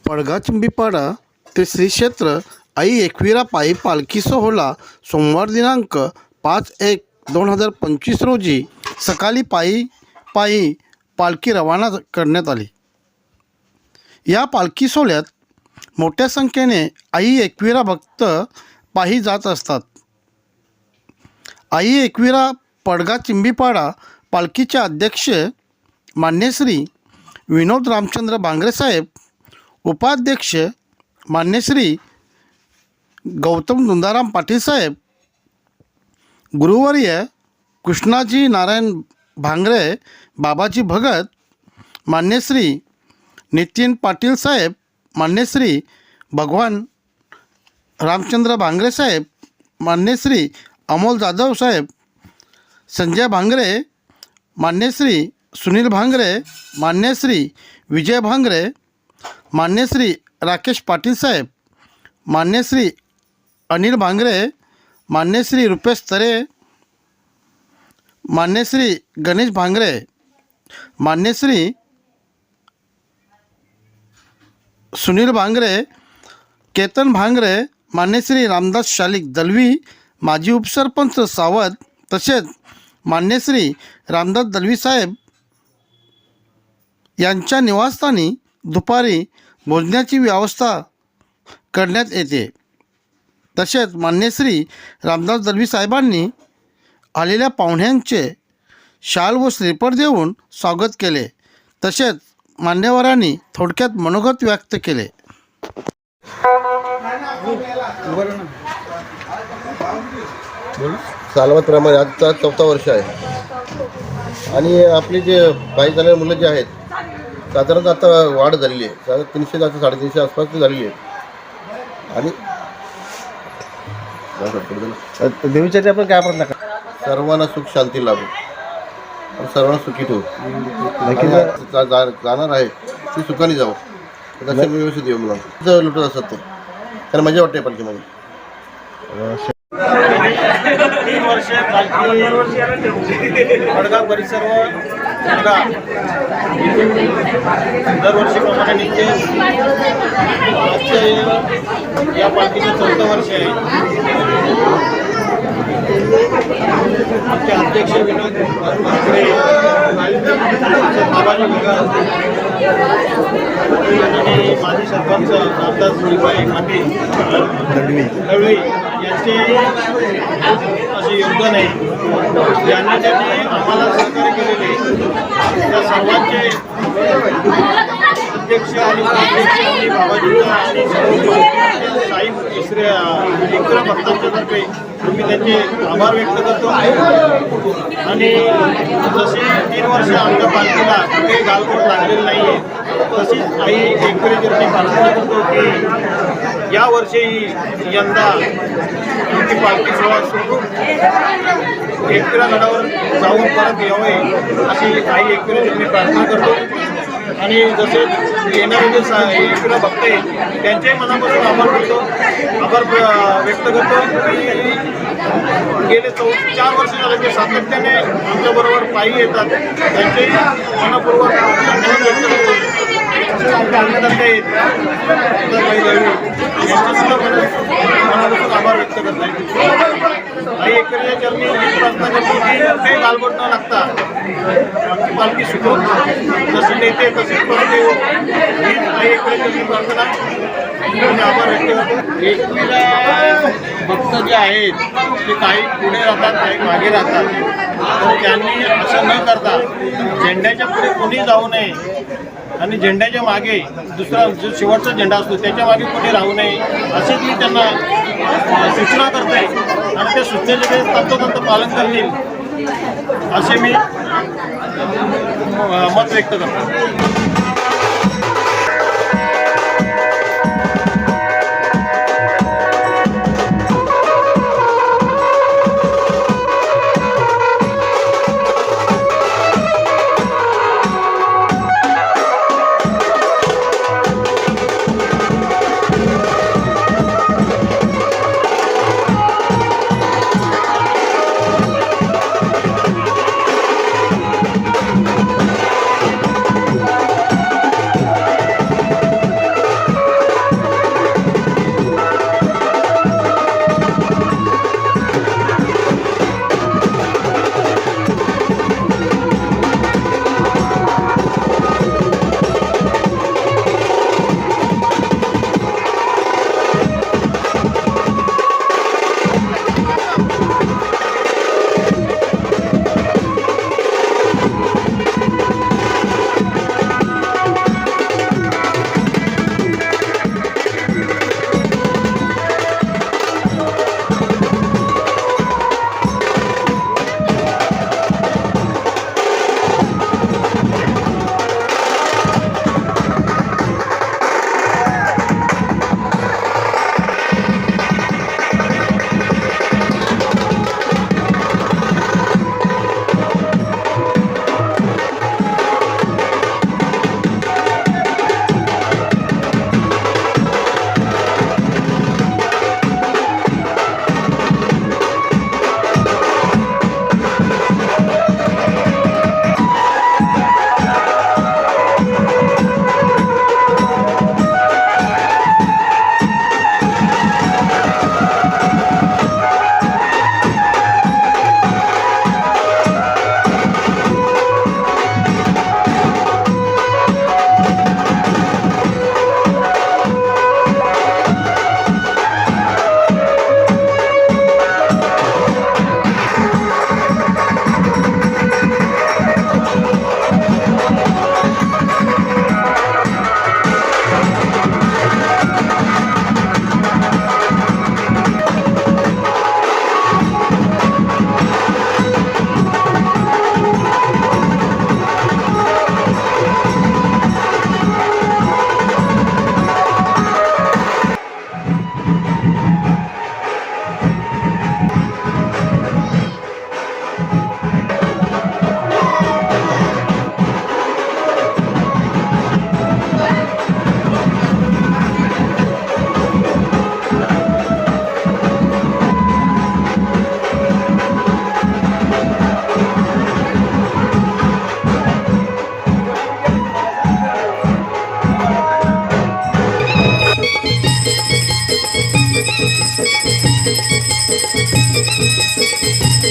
पडगा-चिंबीपाडा ते श्री क्षेत्र आई एकविरा पायी पालखी सोहळा सोमवार दिनांक 5/1/2025 रोजी सकाळी पायी पालखी रवाना करण्यात आली। या पालखी सोहळ्यात मोठ्या संख्येने आई एकविरा भक्त पायी जात असतात। आई एकविरा पडगा-चिंबीपाडा पालखीचे अध्यक्ष मान्य श्री विनोद रामचंद्र भांगरे साहेब, उपाध्यक्ष मान्य श्री गौतम दुंदाराम पाटील साहेब, गुरुवर्य कृष्णाजी नारायण भांगरे, बाबाजी भगत, मान्य श्री नितीन पाटील साहेब, मान्य श्री भगवान रामचंद्र भांगरे साहेब, मान्य श्री अमोल जाधव साहेब, संजय भांगरे, मान्य श्री सुनील भांगरे, मान्य श्री विजय भांगरे, मान्य श्री राकेश पाटील साहेब, मान्य श्री अनिल भांगरे, मान्य श्री रुपेश तरे, मान्य श्री गणेश भांगरे, मान्य श्री सुनील भांगरे, केतन भांगरे, मान्य श्री रामदास शालिक दलवी, माजी उपसरपंच सावध, तसेच मान्य श्री रामदास दलवी साहेब यांच्या निवासस्थानी दुपारी भोजनाची व्यवस्था करण्यात येते। तसेच मान्य श्री रामदास दलवी साहेबांनी आलेल्या पाहुण्यांचे शाल व श्रीफळ देऊन स्वागत केले। तसेच मान्यवरांनी थोडक्यात मनोगत व्यक्त केले। सालवाप्रमाणे आजचा 4था वर्ष आहे आणि आपली जे पायी झालेली मुलं जे आहेत साधारणतः आता वाढ झालेली आहे, साधारण 300 आता 350 आसपास झालेली आहे। आणि देवीच्या आपण काय आपण सर्वांना सुख शांती लाभो आणि सर्वांना सुखी ठेवू। जाणार आहे ती सुखाने जावं, दर्शन व्यवस्थित येऊ मुलांना लुटत असतात ते, कारण मजा वाटते पालखीमध्ये। 3 वर्ष पडगा परिसर व पडगा दरवर्षीप्रमाणे निघते। या पालखीचं 4थं वर्ष आहे। आमचे अध्यक्ष विनोद भांगरे, बाबाजी भगत आणि माजी सरपंच रामदास दळवी यांचे असे योगदान आहे। त्यांनी आम्हाला सहकार्य केलेले त्या सर्वांचे अध्यक्ष आणि उपाध्यक्ष बाबाजींचा आणि सर्व साई एकविरा भक्तांच्या तर्फे मी त्यांचे आभार व्यक्त करतो। आणि जसे 3 वर्ष आमच्या पालखीला काही गालबोट लागलेलं नाही आहे, तशीच आई एकविरेची प्रार्थना करतो की यावर्षी यंदा आमची पालखी सोहळा सुखरूप एकविरा गडावर जाऊन परत यावे अशी आई एकविरेची प्रार्थना करतो। आणि जसे येणारे जे एकविरा भक्त आहे त्यांच्याही मनापासून आभार व्यक्त करतो की गेले 4 वर्ष झाले ते सातत्याने आमच्याबरोबर पायी येतात, त्यांचेही मनपूर्वक धन्यवाद व्यक्त करतो। आमच्या अन्नदाते आहेत यांचेसुद्धा मनापासून आभार व्यक्त करत आहे। आई एकविरेच्या चरणी प्रार्थना करतो की काही गालबोट न लागता आमची पालखी सुखरूप जशी नेते तशीच परत येऊ हीच आई एकविरेची प्रार्थना आणि आभार व्यक्त करतो। एकविरा भक्त जे आहेत ते काही पुढे राहतात, काही मागे राहतात, तर त्यांनी असं न करता झेंड्याच्या पुढे कोणी जाऊ नये आणि झेंड्याच्या मागे दुसरा जो शेवटचा झेंडा असतो त्याच्या मागे कोणी राहू नये असेच मी त्यांना सूचना करते आणि त्या सूचनेचे ते तंतोतंत पालन करतील असे मी मत व्यक्त करतो।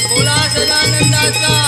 बोला सदानंदाचा